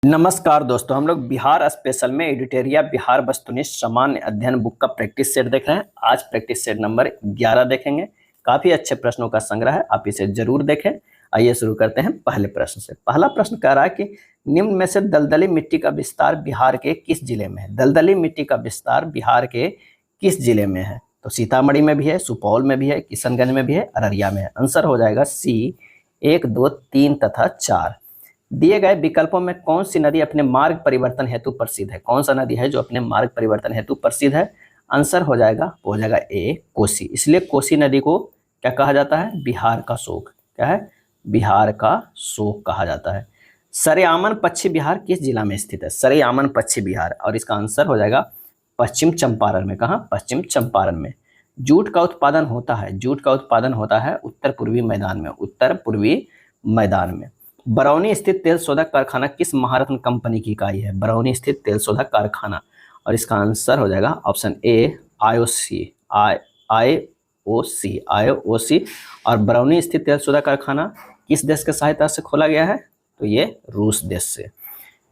नमस्कार दोस्तों, हम लोग बिहार स्पेशल में एडिटेरिया बिहार वस्तुनिष्ठ सामान्य अध्ययन बुक का प्रैक्टिस सेट देख रहे हैं। आज प्रैक्टिस सेट नंबर 11 देखेंगे। काफी अच्छे प्रश्नों का संग्रह है, आप इसे जरूर देखें। आइए शुरू करते हैं पहले प्रश्न से। पहला प्रश्न कह रहा है कि निम्न में से दलदली मिट्टी का विस्तार बिहार के किस जिले में है। दलदली मिट्टी का विस्तार बिहार के किस जिले में है? तो सीतामढ़ी में भी है, सुपौल में भी है, किशनगंज में भी है, अररिया में है। आंसर हो जाएगा सी 1, 2, 3 तथा 4। दिए गए विकल्पों में कौन सी नदी अपने मार्ग परिवर्तन हेतु प्रसिद्ध है? कौन सा नदी है जो अपने मार्ग परिवर्तन हेतु प्रसिद्ध है? आंसर हो जाएगा ए कोसी। इसलिए कोसी नदी को क्या कहा जाता है? बिहार का शोक। क्या है? बिहार का शोक कहा जाता है। सरेआमन पश्चिम बिहार किस जिला में स्थित है? सरेआमन पश्चिम बिहार, और इसका आंसर हो जाएगा पश्चिम चंपारण में। कहाँ? पश्चिम चंपारण में। जूट का उत्पादन होता है, जूट का उत्पादन होता है उत्तर पूर्वी मैदान में, उत्तर पूर्वी मैदान में। बरौनी स्थित तेल शोधक कारखाना किस महारत्न कंपनी की इकाई है? बरौनी स्थित तेल शोधक कारखाना, और इसका आंसर हो जाएगा ऑप्शन ए आईओसी। आईओसी। और बरौनी स्थित तेल शोधक कारखाना किस देश के सहायता से खोला गया है? तो ये रूस देश से।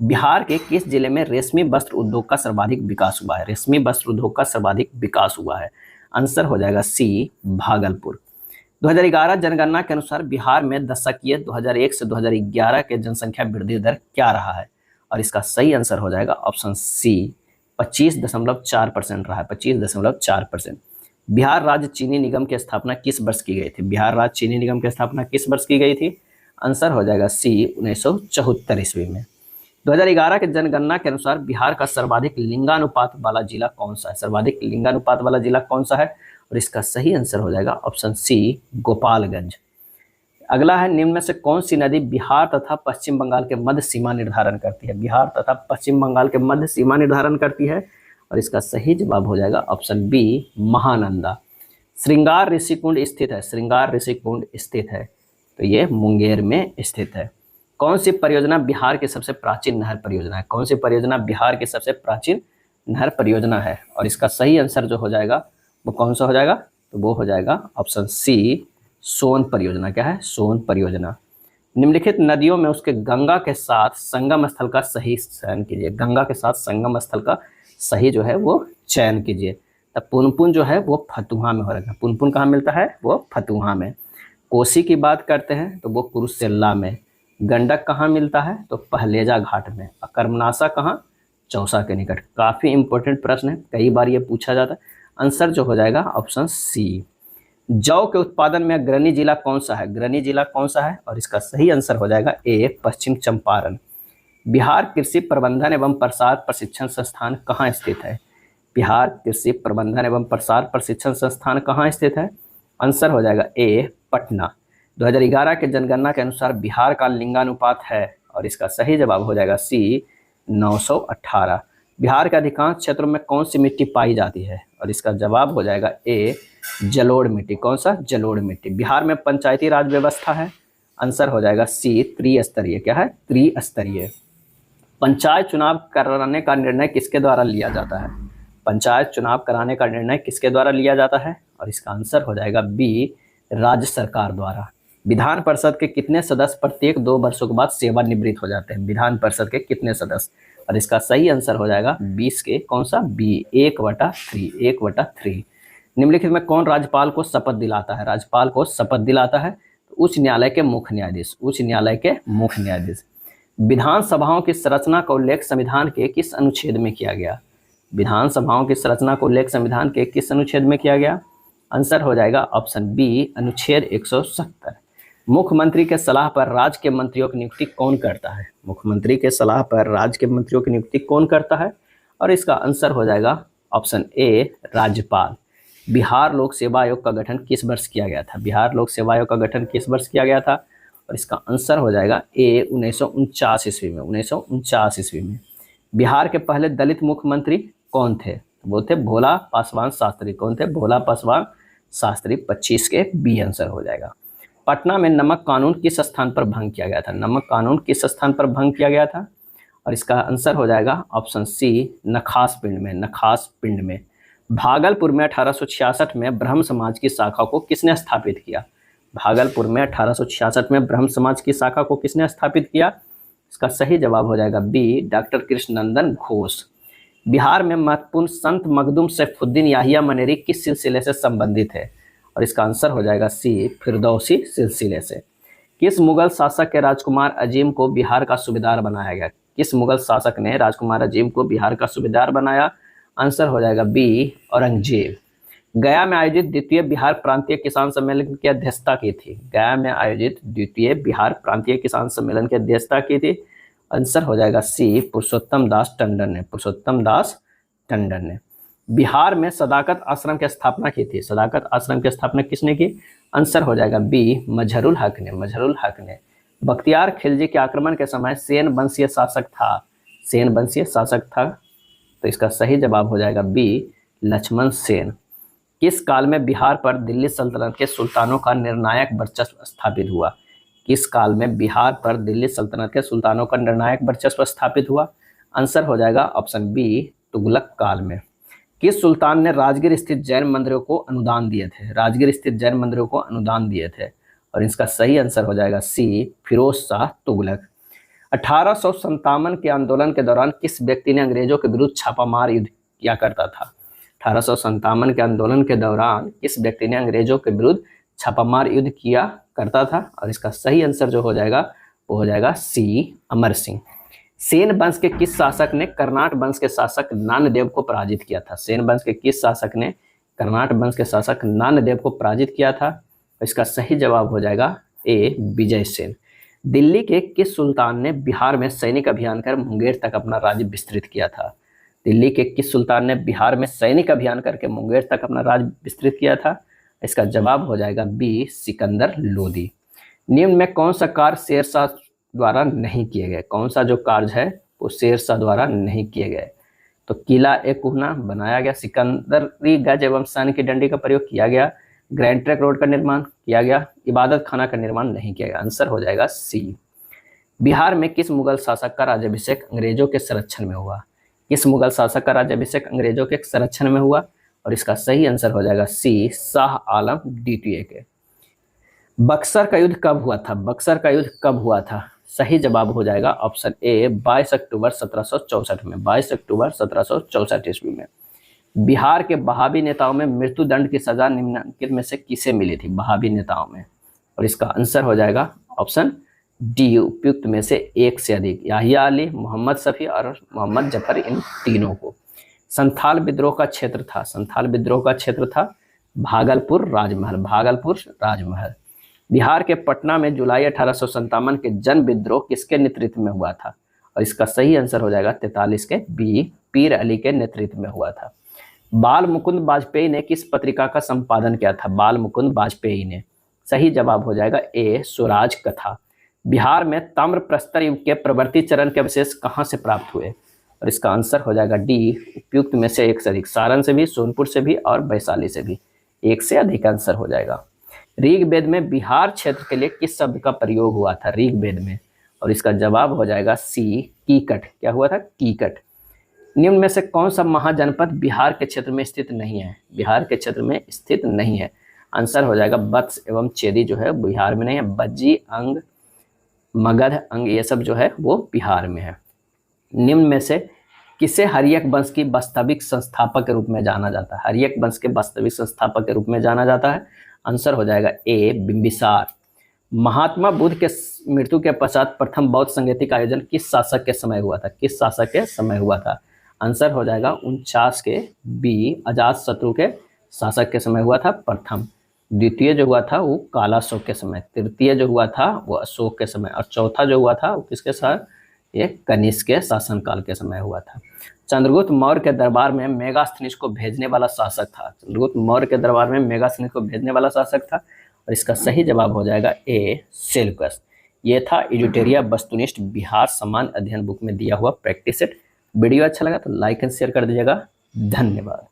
बिहार के किस जिले में रेशमी वस्त्र उद्योग का सर्वाधिक विकास हुआ है? रेशमी वस्त्र उद्योग का सर्वाधिक विकास हुआ है। आंसर हो जाएगा सी भागलपुर। 2011 जनगणना के अनुसार बिहार में दशकीय 2001 से 2011 के जनसंख्या वृद्धि दर क्या रहा है? और इसका सही आंसर हो जाएगा ऑप्शन सी 25.4% रहा है। 25.4%। बिहार राज्य चीनी निगम की स्थापना किस वर्ष की गई थी? बिहार राज्य चीनी निगम की स्थापना किस वर्ष की गई थी? आंसर हो जाएगा सी 1974 ईस्वी में। 2011 के जनगणना के अनुसार बिहार का सर्वाधिक लिंगानुपात वाला जिला कौन सा है? सर्वाधिक लिंगानुपात वाला जिला कौन सा है? और इसका सही आंसर हो जाएगा ऑप्शन सी गोपालगंज। अगला है, निम्न में से कौन सी नदी बिहार तथा पश्चिम बंगाल के मध्य सीमा निर्धारण करती है? बिहार तथा पश्चिम बंगाल के मध्य सीमा निर्धारण करती है, और इसका सही जवाब हो जाएगा ऑप्शन बी महानंदा। श्रृंगार ऋषि कुंड स्थित है, श्रृंगार ऋषि कुंड स्थित है, तो ये मुंगेर में स्थित है। कौन सी परियोजना बिहार की सबसे प्राचीन नहर परियोजना है? कौन सी परियोजना बिहार की सबसे प्राचीन नहर परियोजना है? और इसका सही आंसर जो हो जाएगा वो कौन सा हो जाएगा? तो वो हो जाएगा ऑप्शन सी सोन परियोजना। क्या है? सोन परियोजना। निम्नलिखित नदियों में उसके गंगा के साथ संगम स्थल का सही चयन कीजिए। गंगा के साथ संगम स्थल का सही जो है वो चयन कीजिए। तब पुनपुन जो है वो फतुहा में हो रहा है। पुनपुन कहाँ मिलता है? वो फतुहा में। कोसी की बात करते हैं तो वो कुरुसेला में। गंडक कहाँ मिलता है? तो पहलेजा घाट में। कर्मनाशा कहाँ? चौसा के निकट। काफी इंपॉर्टेंट प्रश्न है, कई बार ये पूछा जाता है। आंसर जो हो जाएगा ऑप्शन सी। जौ के उत्पादन में अग्रणी जिला कौन सा है? अग्रणी जिला कौन सा है? और इसका सही आंसर हो जाएगा ए पश्चिम चंपारण। बिहार कृषि प्रबंधन एवं प्रसार प्रशिक्षण संस्थान कहाँ स्थित है? बिहार कृषि प्रबंधन एवं प्रसार प्रशिक्षण संस्थान कहाँ स्थित है? आंसर हो जाएगा ए पटना। 2011 के जनगणना के अनुसार बिहार का लिंगानुपात है, और इसका सही जवाब हो जाएगा सी 918। बिहार के अधिकांश क्षेत्रों में कौन सी मिट्टी पाई जाती है? और इसका जवाब हो जाएगा ए जलोढ़ मिट्टी। कौन सा? जलोढ़ मिट्टी। बिहार में पंचायती राज व्यवस्था है। आंसर हो जाएगा सी त्रिस्तरीय। क्या है? त्रिस्तरीय। पंचायत चुनाव कराने का निर्णय किसके द्वारा लिया जाता है? पंचायत चुनाव कराने का निर्णय किसके द्वारा लिया जाता है? और इसका आंसर हो जाएगा बी राज्य सरकार द्वारा। विधान परिषद के कितने सदस्य प्रत्येक 2 वर्षों के बाद सेवानिवृत्त हो जाते हैं? विधान परिषद के कितने सदस्य? और इसका सही आंसर हो जाएगा 20 के कौन सा? बी 1/3। निम्नलिखित में कौन राज्यपाल को शपथ दिलाता है? राज्यपाल को शपथ दिलाता है उच्च न्यायालय के मुख्य न्यायाधीश। उच्च न्यायालय के मुख्य न्यायाधीश। विधानसभाओं की संरचना का उल्लेख संविधान के किस अनुच्छेद में किया गया? विधानसभाओं की संरचना का उल्लेख संविधान के किस अनुच्छेद में किया गया? आंसर हो जाएगा ऑप्शन बी अनुच्छेद 170। मुख्यमंत्री के सलाह पर राज्य के मंत्रियों की नियुक्ति कौन करता है? मुख्यमंत्री के सलाह पर राज्य के मंत्रियों की नियुक्ति कौन करता है? और इसका आंसर हो जाएगा ऑप्शन ए राज्यपाल। बिहार लोक सेवा आयोग का गठन किस वर्ष किया गया था? बिहार लोक सेवा आयोग का गठन किस वर्ष किया गया था? और इसका आंसर हो जाएगा ए 1949 ईस्वी में। 1949 ईस्वी में। बिहार के पहले दलित मुख्यमंत्री कौन थे? वो थे भोला पासवान शास्त्री। कौन थे? भोला पासवान शास्त्री। 25 के बी आंसर हो जाएगा। पटना में नमक कानून किस स्थान पर भंग किया गया था? नमक कानून किस स्थान पर भंग किया गया था? और इसका आंसर हो जाएगा ऑप्शन सी नखास पिंड में। नखास पिंड में। भागलपुर में 1866 में ब्रह्म समाज की शाखा को किसने स्थापित किया? भागलपुर में 1866 में ब्रह्म समाज की शाखा को किसने स्थापित किया? इसका सही जवाब हो जाएगा बी, डॉक्टर कृष्णनंदन घोष। बिहार में महत्वपूर्ण संत मखदूम सैफुद्दीन याहिया मनेरी किस सिलसिले से संबंधित है? और इसका आंसर हो जाएगा सी, फिरदौसी सिलसिले से। किस मुगल शासक के राजकुमार अजीम को बिहार का सूबेदार बनाया गया? किस मुगल शासक ने राजकुमार अजीम को बिहार का सूबेदार बनाया? आंसर हो जाएगा बी, औरंगजेब। गया में आयोजित द्वितीय बिहार प्रांतीय किसान सम्मेलन की अध्यक्षता की थी? गया में आयोजित द्वितीय बिहार प्रांतीय किसान सम्मेलन की अध्यक्षता की थी? आंसर हो जाएगा सी, पुरुषोत्तम दास टंडन ने। पुरुषोत्तम दास टंडन ने। बिहार में सदाकत आश्रम की स्थापना की थी? सदाकत आश्रम की स्थापना किसने की? आंसर हो जाएगा बी, मजहरुल हक ने। मजहरुल हक ने। बख्तियार खिलजी के आक्रमण के समय सेन वंशीय शासक था? सेन वंशीय शासक था, तो इसका सही जवाब हो जाएगा बी, लक्ष्मण सेन। किस काल में बिहार पर दिल्ली सल्तनत के सुल्तानों का निर्णायक वर्चस्व स्थापित हुआ? किस काल में बिहार पर दिल्ली सल्तनत के सुल्तानों का निर्णायक वर्चस्व स्थापित हुआ? आंसर हो जाएगा ऑप्शन बी, तुगलक काल में। किस सुल्तान ने राजगीर स्थित जैन मंदिरों को अनुदान दिए थे? राजगीर स्थित जैन मंदिरों को अनुदान दिए थे, और इसका सही आंसर हो जाएगा सी, फिरोज शाह तुगलक। 1857 के आंदोलन के दौरान किस व्यक्ति ने अंग्रेजों के विरुद्ध छापामार युद्ध किया करता था? 1857 के आंदोलन के दौरान किस व्यक्ति ने अंग्रेजों के विरुद्ध छापामार युद्ध किया करता था? और इसका सही आंसर जो हो जाएगा वो हो जाएगा सी, अमर सिंह। सेन वंश के किस शासक ने कर्नाट वंश के शासक नानदेव को पराजित किया था? सेन वंश के किस शासक ने कर्नाट वंश के शासक नानदेव को पराजित किया था? इसका सही जवाब हो जाएगा ए, विजय सेन। दिल्ली के किस सुल्तान ने बिहार में सैनिक अभियान कर मुंगेर तक अपना राज्य विस्तृत किया था? दिल्ली के किस सुल्तान ने बिहार में सैनिक अभियान करके मुंगेर तक अपना राज्य विस्तृत किया था? इसका जवाब हो जाएगा बी, सिकंदर लोदी। निम्न में कौन सा कार्य शेरशाह द्वारा नहीं किए गए? कौन सा जो कार्य है वो शेरशाह द्वारा नहीं किए गए? तो किला ए कुहना बनाया गया, सिकंदरी गज एवं सैन्य की डंडी का प्रयोग किया गया, ग्रैंड ट्रैंक रोड का निर्माण किया गया, इबादत खाना का निर्माण नहीं किया गया। आंसर हो जाएगा सी। बिहार में किस मुगल शासक का राज्याभिषेक अंग्रेजों के संरक्षण में हुआ? किस मुगल शासक का राज्याभिषेक अंग्रेजों के संरक्षण में हुआ? और इसका सही आंसर हो जाएगा सी, शाह आलम द्वितीय के। बक्सर का युद्ध कब हुआ था? बक्सर का युद्ध कब हुआ था? सही जवाब हो जाएगा ऑप्शन ए, 22 अक्टूबर 1764 में। 22 अक्टूबर 1764 ईस्वी में। बिहार के बहावी नेताओं में मृत्युदंड की सजा निम्नलिखित में से किसे मिली थी? बहावी नेताओं में, और इसका आंसर हो जाएगा ऑप्शन डी, उपयुक्त में से एक से अधिक। याहिया अली, मोहम्मद शफी और मोहम्मद जफर, इन तीनों को। संथाल विद्रोह का क्षेत्र था? संथाल विद्रोह का क्षेत्र था भागलपुर राजमहल। भागलपुर राजमहल। बिहार के पटना में जुलाई 1857 के जन विद्रोह किसके नेतृत्व में हुआ था? और इसका सही आंसर हो जाएगा 43 के बी, पीर अली के नेतृत्व में हुआ था। बाल मुकुंद वाजपेयी ने किस पत्रिका का संपादन किया था? बाल मुकुंद वाजपेयी ने। सही जवाब हो जाएगा ए, स्वराज कथा। बिहार में ताम्र प्रस्तर युग के प्रवर्ती चरण के अवशेष कहाँ से प्राप्त हुए? और इसका आंसर हो जाएगा डी, उपयुक्त में से एक से अधिक। सारण से भी, सोनपुर से भी और वैशाली से भी। एक से अधिक आंसर हो जाएगा। ऋग्वेद में बिहार क्षेत्र के लिए किस शब्द का प्रयोग हुआ था? ऋग्वेद में, और इसका जवाब हो जाएगा सी, कीकट। क्या हुआ था? कीकट। निम्न में से कौन सा महाजनपद बिहार के क्षेत्र में स्थित नहीं है? बिहार के क्षेत्र में स्थित नहीं है। आंसर हो जाएगा बत्स एवं चेदी जो है बिहार में नहीं है। बज्जी, अंग, मगध, अंग, ये सब जो है वो बिहार में है। निम्न में से किसे हर्यक वंश की वास्तविक संस्थापक के रूप में जाना जाता है? हर्यक वंश के वास्तविक संस्थापक के रूप में जाना जाता है। आंसर हो जाएगा ए, बिंबिसार। महात्मा बुद्ध के मृत्यु के पश्चात प्रथम बौद्ध संगीति का आयोजन किस शासक के समय हुआ था? किस शासक के समय हुआ था? आंसर हो जाएगा 49 के बी, अजातशत्रु के शासक के समय हुआ था प्रथम। द्वितीय जो हुआ था वो कालाशोक के समय। तृतीय जो हुआ था वो अशोक के समय। और चौथा जो हुआ था वो किसके साथ? ये कनिष्क के शासनकाल के समय हुआ था। चंद्रगुप्त मौर्य के दरबार में मेगास्थनीज को भेजने वाला शासक था? चंद्रगुप्त मौर्य के दरबार में मेगास्थनीज को भेजने वाला शासक था, और इसका सही जवाब हो जाएगा ए, सेल्यूकस। ये था एडिटोरिया वस्तुनिष्ठ बिहार सामान्य अध्ययन बुक में दिया हुआ प्रैक्टिस सेट। वीडियो अच्छा लगा तो लाइक एंड शेयर कर दीजिएगा। धन्यवाद।